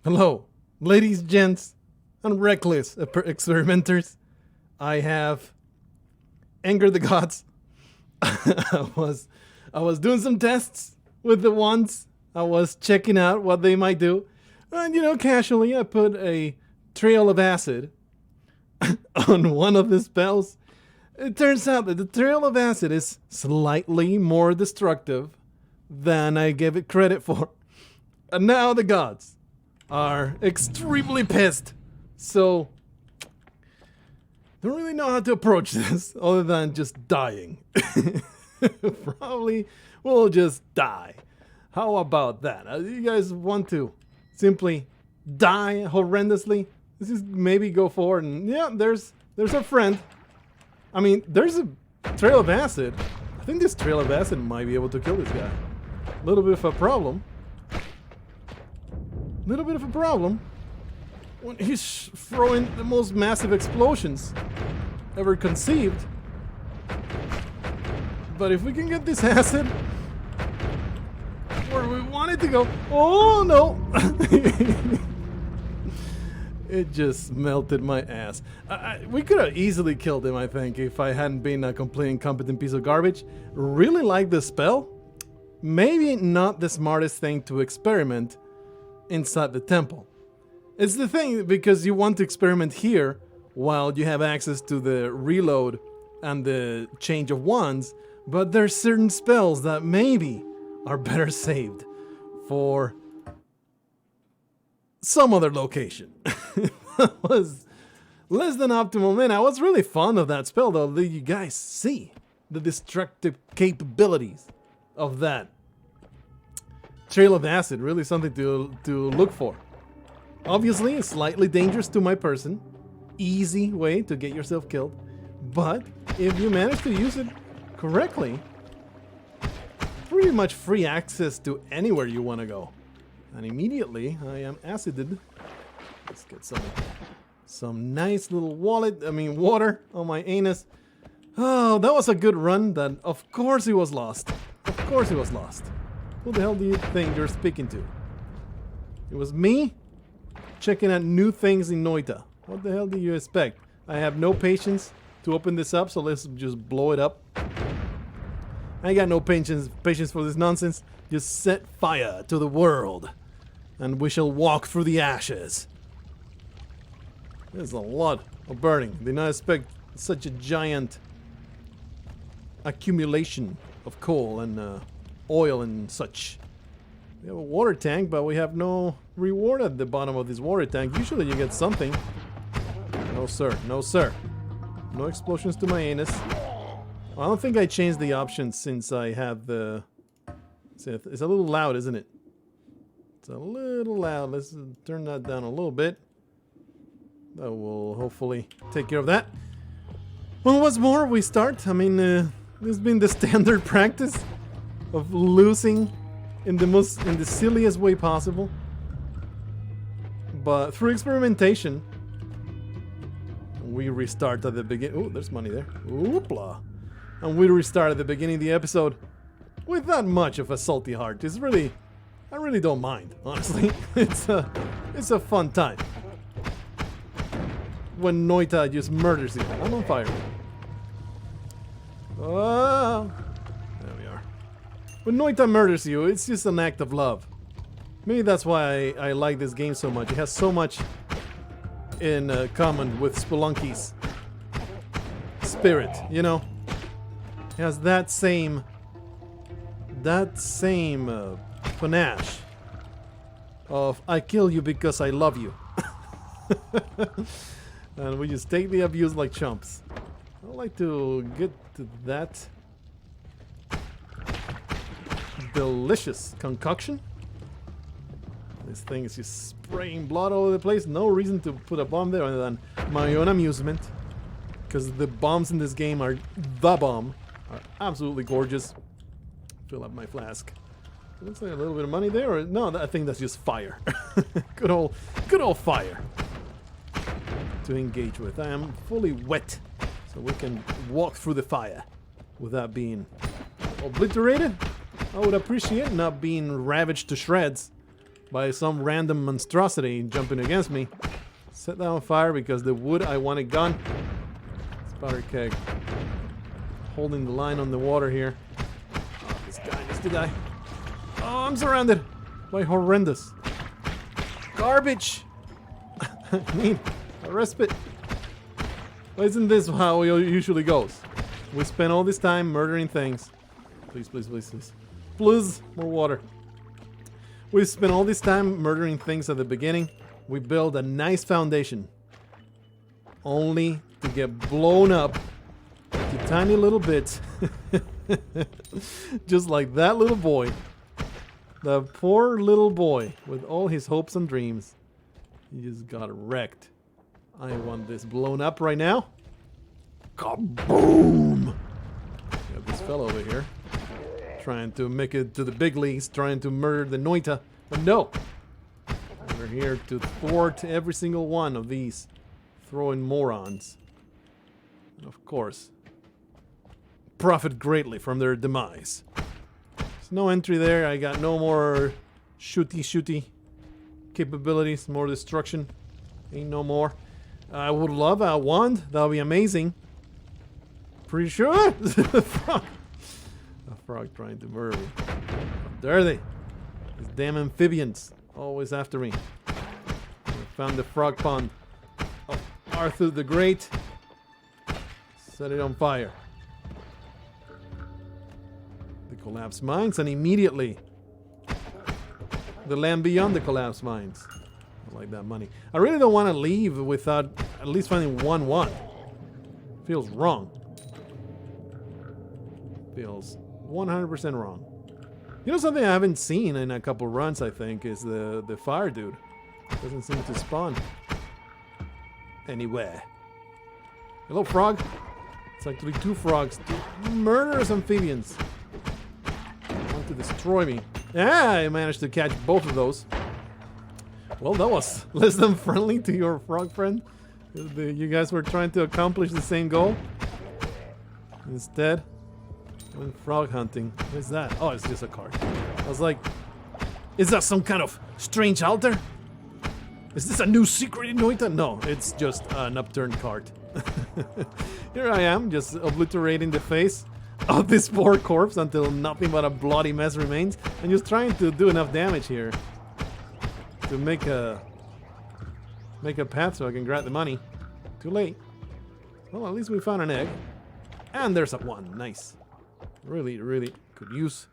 Hello, ladies, gents, and reckless experimenters. I have angered the gods. I was doing some tests with the wands. I was checking out what they might do. And casually I put a trail of acid on one of the spells. It turns out that the trail of acid is slightly more destructive than I gave it credit for. And now the gods are extremely pissed. So, don't really know how to approach this other than just dying. Probably we'll just die. How about that? You guys want to simply die horrendously? Let's just maybe go forward and there's our friend. I mean, there's a trail of acid. I think this trail of acid might be able to kill this guy. A little bit of a problem. Little bit of a problem when he's throwing the most massive explosions ever conceived. But if we can get this acid where we want it to go, oh no! It just melted my ass. We could have easily killed him, I think, if I hadn't been a completely incompetent piece of garbage. Really like the spell. Maybe not the smartest thing to experiment inside the temple. It's the thing because you want to experiment here while you have access to the reload and the change of wands, but there's certain spells that maybe are better saved for some other location. That was less than optimal. Man, I was really fond of that spell though. Did you guys see the destructive capabilities of that trail of acid? Really something to look for. Obviously, it's slightly dangerous to my person. Easy way to get yourself killed. But if you manage to use it correctly, pretty much free access to anywhere you want to go. And immediately, I am acided. Let's get some nice little water on my anus. Oh, that was a good run. That of course he was lost. Of course he was lost. Who the hell do you think you're speaking to? It was me checking out new things in Noita. What the hell do you expect? I have no patience to open this up, so let's just blow it up. I ain't got no patience for this nonsense. Just set fire to the world, and we shall walk through the ashes. There's a lot of burning. Did not expect such a giant accumulation of coal and oil and such. We have a water tank, but we have no reward at the bottom of this water tank. Usually you get something. No sir, no sir. No explosions to my anus. I don't think I changed the options since I have the... It's a little loud, isn't it? It's a little loud. Let's turn that down a little bit. That will hopefully take care of that. Well, what's more, we start. I mean, this has been the standard practice of losing in the silliest way possible. But through experimentation, we restart at the beginning. Oh, there's money there. Oopla. And we restart at the beginning of the episode with not much of a salty heart. It's really, I really don't mind, honestly. It's a fun time. When Noita just murders you. I'm on fire. Oh, there we are. When Noita murders you, it's just an act of love. Maybe that's why I like this game so much. It has so much in common with Spelunky's spirit, you know? It has that same panache of I kill you because I love you. And we just take the abuse like chumps. I'd like to get to that delicious concoction. This thing is just spraying blood all over the place. No reason to put a bomb there other than my own amusement. Because the bombs in this game are the bomb. Are absolutely gorgeous. Fill up my flask. Looks like a little bit of money there. Or, no, I think that's just fire. Good old fire to engage with. I am fully wet, so we can walk through the fire without being obliterated. I would appreciate not being ravaged to shreds by some random monstrosity jumping against me. Set that on fire because the wood I wanted gone. Powder keg. Holding the line on the water here. Oh, this guy needs to die. Oh, I'm surrounded by horrendous garbage. I need a respite. Well, isn't this how it usually goes? We spend all this time murdering things. Please, please, please, please. Please, more water. We spend all this time murdering things at the beginning. We build a nice foundation. Only to get blown up to tiny little bits. Just like that little boy. The poor little boy with all his hopes and dreams. He just got wrecked. I want this blown up right now. Kaboom! We have this fellow over here trying to make it to the big leagues, trying to murder the Noita. But no! We're here to thwart every single one of these throwing morons. And of course, profit greatly from their demise. There's no entry there. I got no more shooty capabilities, more destruction. Ain't no more. I would love a wand. That would be amazing. Pretty sure. A frog trying to murder me. How dare they? These damn amphibians. Always after me. I found the frog pond of Arthur the Great. Set it on fire. The collapsed mines, and immediately the land beyond the collapsed mines. I like that money. I really don't want to leave without at least finding one. Feels wrong. Feels 100% wrong. You know, something I haven't seen in a couple runs, I think, is the fire dude. Doesn't seem to spawn anywhere. Hello, frog. It's actually two frogs. Two murderous amphibians. Want to destroy me. Yeah, I managed to catch both of those. Well, that was less than friendly to your frog friend. You guys were trying to accomplish the same goal. Instead, went frog hunting. What is that? Oh, it's just a card. I was like, is that some kind of strange altar? Is this a new secret in Noita? No, it's just an upturned cart. Here I am, just obliterating the face of this poor corpse until nothing but a bloody mess remains, and just trying to do enough damage here to make a path so I can grab the money. Too late. Well, at least we found an egg. And there's a one. Nice. Really, really could use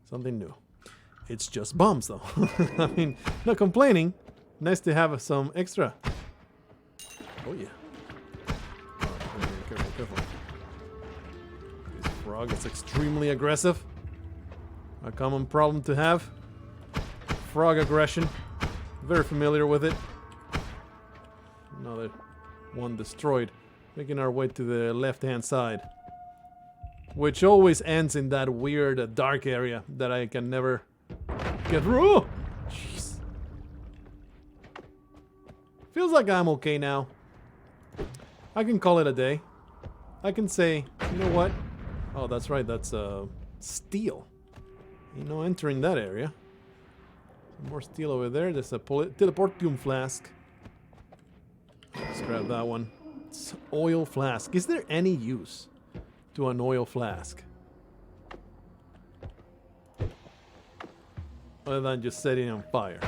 something new. It's just bombs, though. I mean, not complaining. Nice to have some extra. Oh, yeah. Careful, careful. This frog is extremely aggressive. A common problem to have. Frog aggression. Very familiar with it. Another one destroyed. Making our way to the left-hand side. Which always ends in that weird dark area that I can never get through. Jeez. Feels like I'm okay now. I can call it a day. I can say, you know what? Oh, that's right. That's steel. You know, entering that area. Some more steel over there. There's a teleportium flask. Let's grab that one. It's oil flask. Is there any use to an oil flask other than just setting it on fire?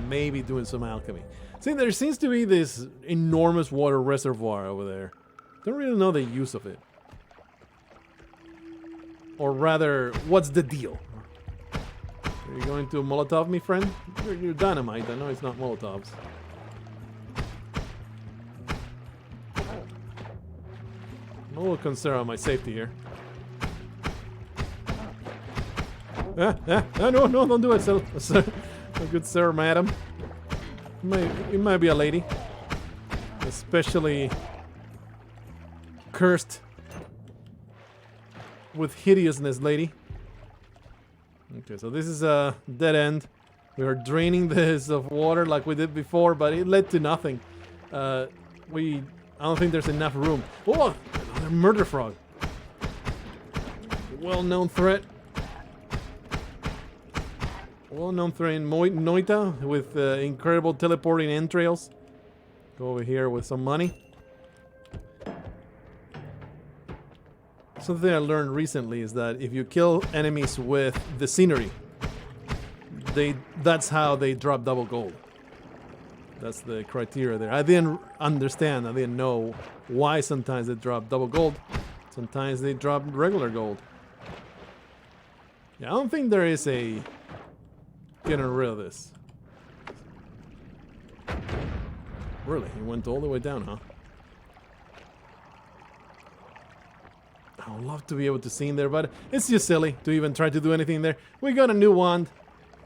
Maybe doing some alchemy. See, there seems to be this enormous water reservoir over there. Don't really know the use of it. Or rather, what's the deal? Are you going to Molotov me, friend? You're dynamite. I know it's not Molotovs. I'm a little concerned on my safety here. No, don't do it, sir. Good sir, madam. It might be a lady. Especially cursed with hideousness, lady. Okay, so this is a dead end. We are draining this of water like we did before, but it led to nothing. I don't think there's enough room. Oh, another murder frog. Well-known threat. well-known threat Noita with incredible teleporting entrails. Go over here with some money. Something I learned recently is that if you kill enemies with the scenery, that's how they drop double gold. That's the criteria there. I didn't understand, I didn't know why sometimes they drop double gold. Sometimes they drop regular gold. Yeah, I don't think there is a getting rid of this. Really? He went all the way down, huh? I would love to be able to see in there, but it's just silly to even try to do anything there. We got a new wand.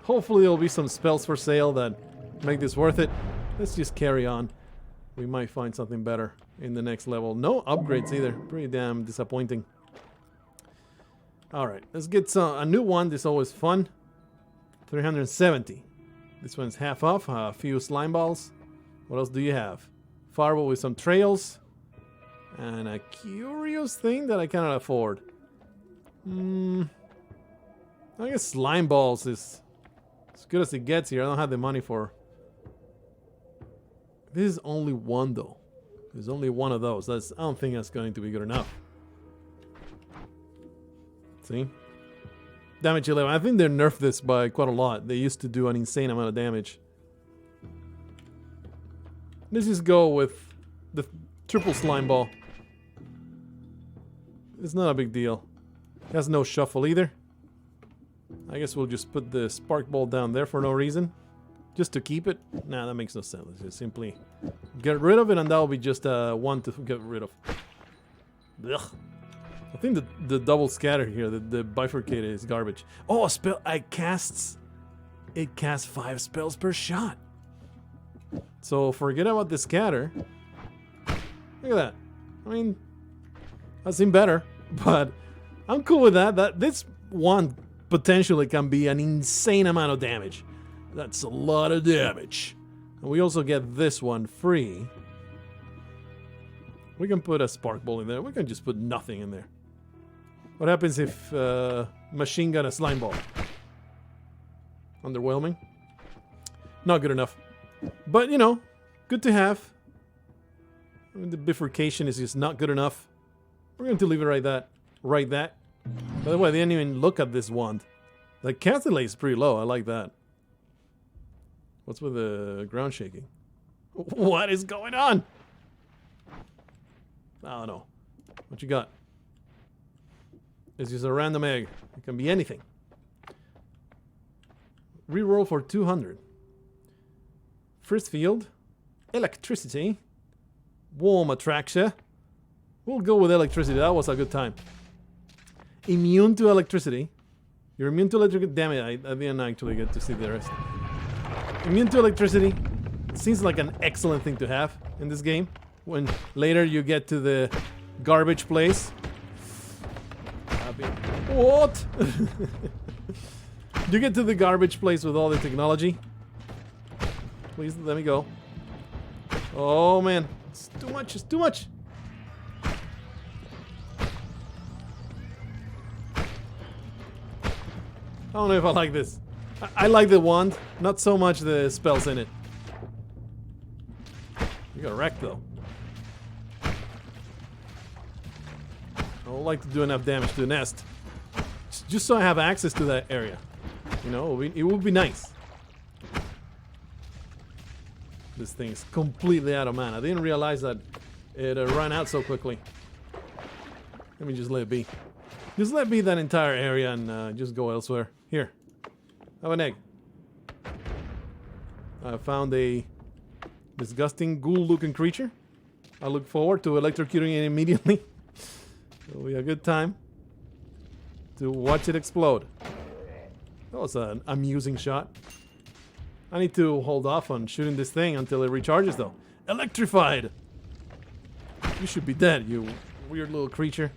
Hopefully there'll be some spells for sale that make this worth it. Let's just carry on. We might find something better in the next level. No upgrades either. Pretty damn disappointing. Alright, let's get a new one. This is always fun. 370. This one's half off. A few slime balls. What else do you have? Fireball with some trails. And a curious thing that I cannot afford. I guess slime balls is as good as it gets here. I don't have the money for. This is only one though. There's only one of those. I don't think that's going to be good enough. See? Damage 11. I think they nerfed this by quite a lot. They used to do an insane amount of damage. Let's just go with the triple slime ball. It's not a big deal. It has no shuffle either. I guess we'll just put the spark ball down there for no reason. Just to keep it? Nah, that makes no sense. Let's just simply get rid of it, and that'll be just one to get rid of. Ugh. I think the double scatter here, the bifurcated, is garbage. Oh, a spell! It casts 5 spells per shot. So forget about the scatter. Look at that. I mean, that seemed better, but I'm cool with that. This one potentially can be an insane amount of damage. That's a lot of damage. And we also get this one free. We can put a spark ball in there. We can just put nothing in there. What happens if machine gun a slime ball? Underwhelming. Not good enough. But, you know, good to have. I mean, the bifurcation is just not good enough. We're going to leave it right that. By the way, I didn't even look at this wand. The cast delay is pretty low. I like that. What's with the ground shaking? What is going on? I don't know. What you got? It's just a random egg. It can be anything. Reroll for 200. First field. Electricity. Warm attraction. We'll go with electricity. That was a good time. Immune to electricity. You're immune to electric damage. I didn't actually get to see the rest. Immune to electricity. Seems like an excellent thing to have in this game. When later you get to the garbage place. What? You get to the garbage place with all the technology. Please let me go. Oh man, it's too much. It's too much. I don't know if I like this. I like the wand, not so much the spells in it. You got wrecked though. I would like to do enough damage to the nest. Just so I have access to that area. You know, it would be nice. This thing's completely out of mana. I didn't realize that it ran out so quickly. Let me just let it be. Just let be that entire area and just go elsewhere. Here. Have an egg. I found a disgusting ghoul-looking creature. I look forward to electrocuting it immediately. It'll be a good time to watch it explode. That was an amusing shot. I need to hold off on shooting this thing until it recharges though. Electrified! You should be dead, you weird little creature.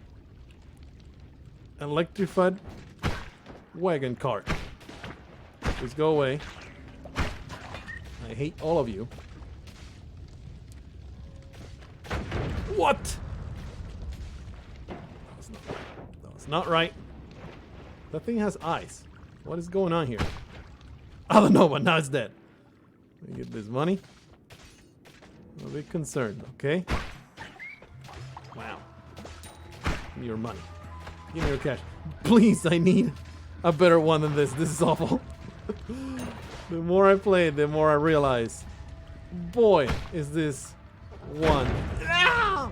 Electrified wagon cart. Please go away. I hate all of you. What? That was not right. That thing has eyes. What is going on here? I don't know, but now it's dead. Let me get this money. I'm a bit concerned, okay? Wow. Give me your money. Give me your cash. Please, I need a better one than this. This is awful. The more I play, the more I realize, boy, is this one. Ah!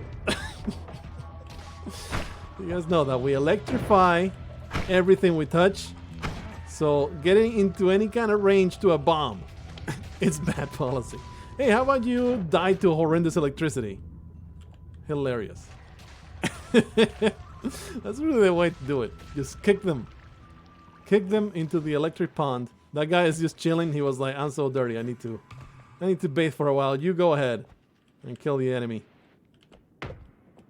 You guys know that we electrify everything we touch. So getting into any kind of range to a bomb, it's bad policy. Hey, how about you die to horrendous electricity? Hilarious. That's really the way to do it. Just kick them. Kick them into the electric pond. That guy is just chilling. He was like, I'm so dirty. I need to bathe for a while. You go ahead and kill the enemy.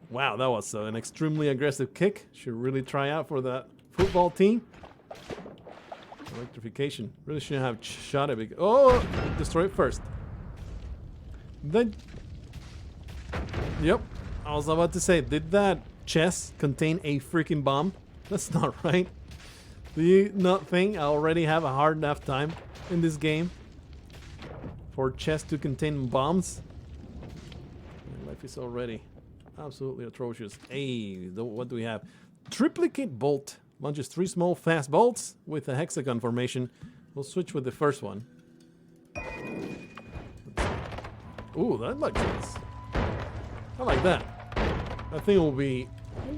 Wow, that was an extremely aggressive kick. Should really try out for that football team. Electrification. Really shouldn't have shot it. Oh, destroy it first. Then, yep. I was about to say, did that chest contain a freaking bomb? That's not right. Do you not think I already have a hard enough time in this game for chests to contain bombs? My life is already absolutely atrocious. Hey, what do we have? Triplicate bolt. Launches 3 small fast bolts with a hexagon formation. We'll switch with the first one. Ooh, that looks nice. I like that. I think it will be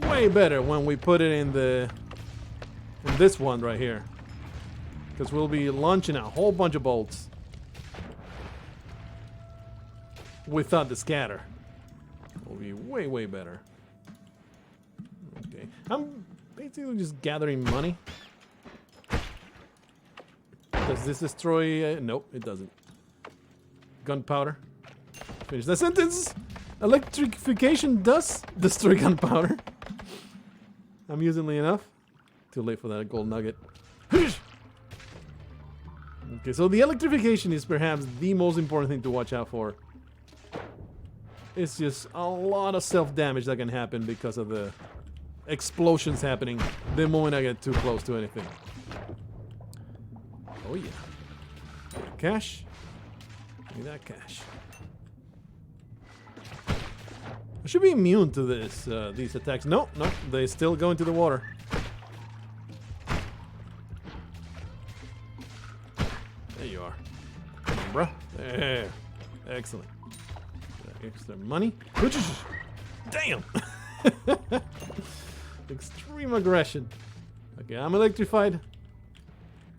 way better when we put it in this one right here, because we'll be launching a whole bunch of bolts without the scatter. It will be way better. Okay, I'm basically just gathering money. Does this destroy? Nope, it doesn't. Gunpowder. Finish that sentence. Electrification does destroy gunpowder. Amusingly enough. Too late for that gold nugget. Okay, so the electrification is perhaps the most important thing to watch out for. It's just a lot of self-damage that can happen because of the explosions happening the moment I get too close to anything. Oh yeah. Cash. Give me that cash. I should be immune to this, these attacks. No, they still go into the water. There you are. Come on, bruh. There. Excellent. Extra money. Damn! Extreme aggression. Okay, I'm electrified.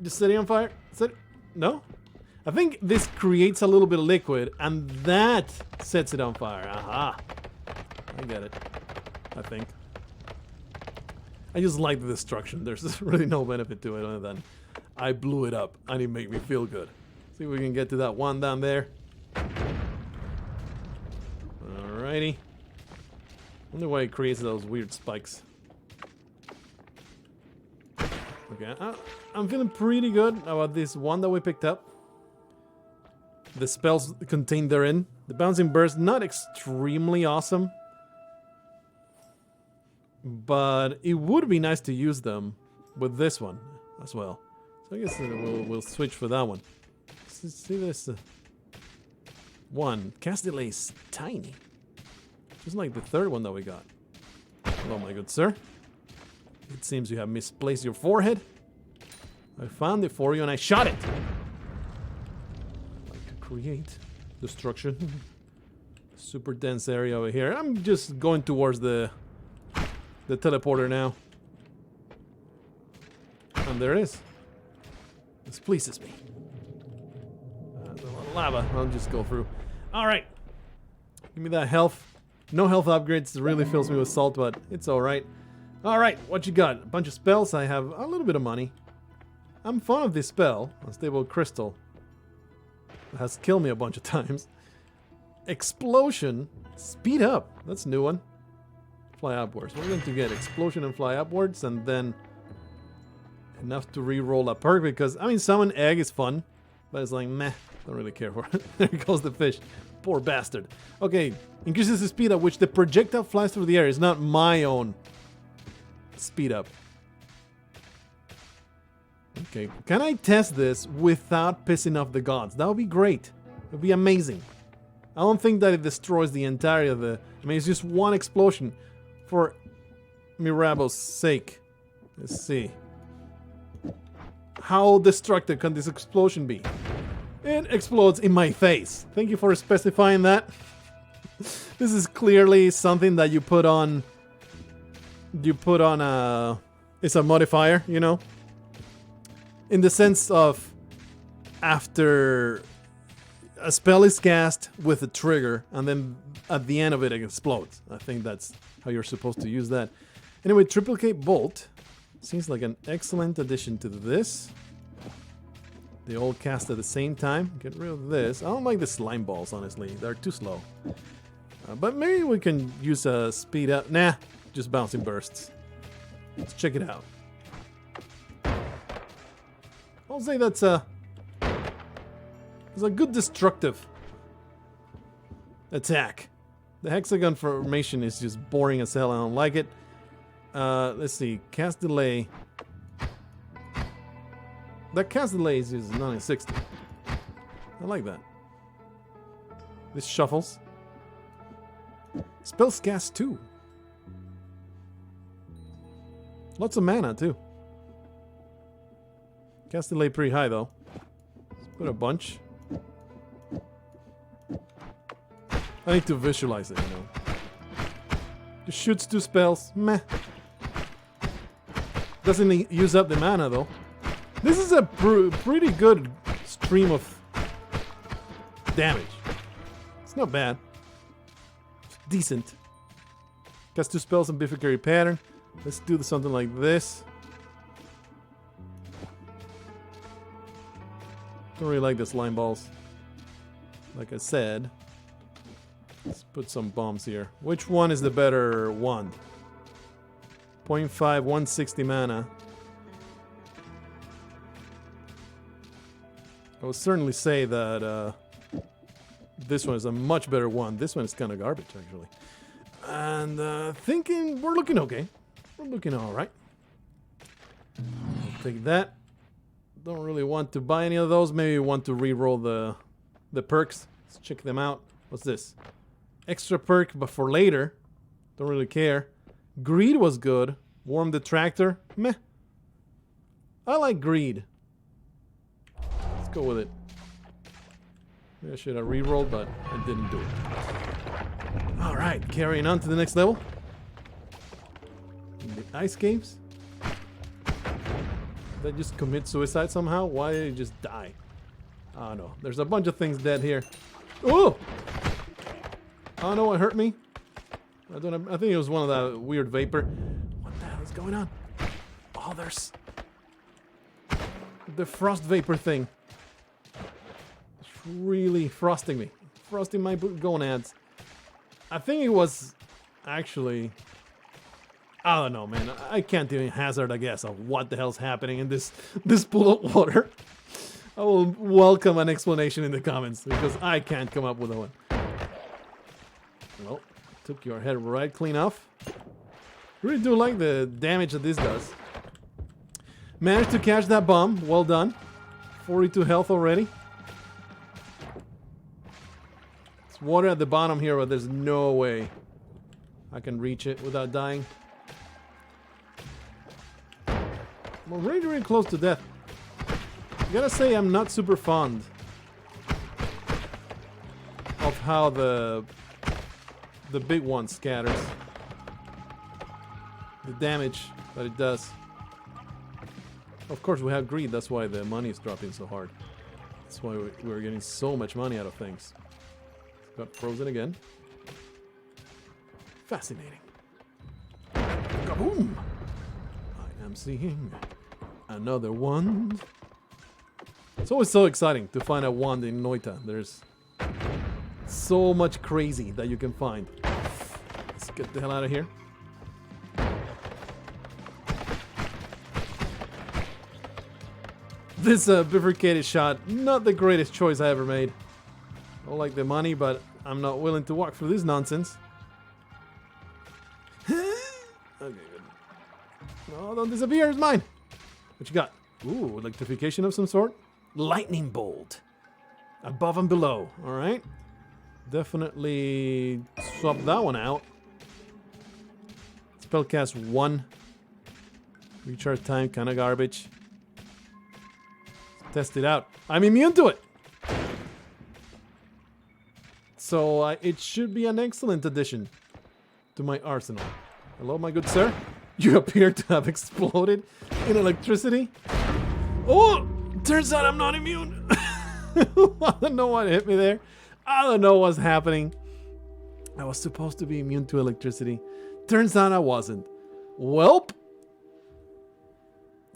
Just setting on fire. No? I think this creates a little bit of liquid, and that sets it on fire. Aha! I get it. I think. I just like the destruction. There's really no benefit to it other than I blew it up and it made me feel good. See if we can get to that one down there. Alrighty. Wonder why it creates those weird spikes. Okay, I'm feeling pretty good about this one that we picked up. The spells contained therein. The bouncing burst, not extremely awesome. But it would be nice to use them with this one as well. So I guess we'll switch for that one. Let's see this one. Cast delay is tiny. Just like the third one that we got. Oh my good sir. It seems you have misplaced your forehead. I found it for you and I shot it. I like to create destruction. Super dense area over here. I'm just going towards the teleporter now. And there it is. This pleases me. There's a lot of lava. I'll just go through. Alright. Give me that health. No health upgrades. It really fills me with salt, but it's alright. Alright, what you got? A bunch of spells. I have a little bit of money. I'm fond of this spell. Unstable crystal. It has killed me a bunch of times. Explosion. Speed up. That's a new one. Fly upwards. We're going to get explosion and fly upwards, and then enough to re-roll a perk, because I mean summon egg is fun, but it's like meh, don't really care for it. There goes the fish. Poor bastard. Okay, increases the speed at which the projectile flies through the air. It's not my own speed up. Okay, can I test this without pissing off the gods? That would be great. It would be amazing. I don't think that it destroys the entirety of the... I mean, it's just one explosion for Mirabo's sake. Let's see. How destructive can this explosion be? It explodes in my face. Thank you for specifying that. This is clearly something that you put on... It's a modifier, you know? In the sense of... After... A spell is cast with a trigger, and then at the end of it, it explodes. I think that's how you're supposed to use that. Anyway, Triplicate Bolt seems like an excellent addition to this. They all cast at the same time. Get rid of this. I don't like the slime balls, honestly. They're too slow. But maybe we can use a speed up. Nah, just bouncing bursts. Let's check it out. I'll say that's it's a good destructive attack. The hexagon formation is just boring as hell. I don't like it. Let's see. Cast delay. That cast delay is 960. I like that. This shuffles. Spells cast too. Lots of mana too. Cast delay pretty high though. Let's put a bunch. I need to visualize it, you know. Just shoots 2 spells. Meh. Doesn't use up the mana though. This is a pretty good stream of damage. It's not bad. It's decent. Cast 2 spells and Bificary Pattern. Let's do something like this. Don't really like the slime balls. Like I said. Let's put some bombs here. Which one is the better one? 0.5, 160 mana. I would certainly say that this one is a much better one. This one is kind of garbage, actually. And thinking we're looking okay. We're looking all right. I'll take that. Don't really want to buy any of those. Maybe want to re-roll the perks. Let's check them out. What's this? Extra perk, but for later. Don't really care. Greed was good. Warm Detractor. Meh. I like Greed. Let's go with it. Maybe I should have re-rolled, but I didn't do it. Alright, carrying on to the next level. The Ice Caves. Did I just commit suicide somehow? Why did it just die? I don't know. There's a bunch of things dead here. Oh! Oh no, it hurt me. I think it was one of that weird vapor. What the hell is going on? Oh, there's the frost vapor thing. It's really frosting me. Frosting my gonads. I think it was actually... I don't know, man. I can't even hazard a guess of what the hell's happening in this pool of water. I will welcome an explanation in the comments because I can't come up with one. Well, took your head right clean off. Really do like the damage that this does. Managed to catch that bomb. Well done. 42 health already. It's water at the bottom here, but there's no way I can reach it without dying. We're really, really close to death. I gotta say, I'm not super fond of how the big one scatters. The damage that it does. Of course, we have greed. That's why the money is dropping so hard. That's why we're getting so much money out of things. Got frozen again. Fascinating. Kaboom! I am seeing another wand. It's always so exciting to find a wand in Noita. There's so much crazy that you can find. Let's get the hell out of here. This bifurcated shot, not the greatest choice I ever made. I don't like the money, but I'm not willing to walk through this nonsense. Okay, good. No, don't disappear, it's mine. What you got? Ooh, electrification of some sort. Lightning bolt. Above and below. All right. Definitely swap that one out. Spellcast 1. Recharge time, kind of garbage. Let's test it out. I'm immune to it. So it should be an excellent addition to my arsenal. Hello, my good sir. You appear to have exploded in electricity. Oh, turns out I'm not immune. I don't know what hit me there. I don't know what's happening. I was supposed to be immune to electricity. Turns out I wasn't. Welp.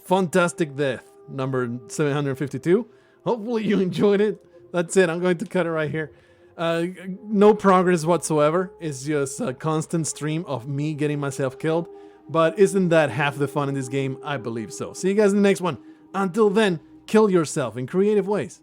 Fantastic death. Number 752. Hopefully you enjoyed it. That's it. I'm going to cut it right here. No progress whatsoever. It's just a constant stream of me getting myself killed. But isn't that half the fun in this game? I believe so. See you guys in the next one. Until then, kill yourself in creative ways.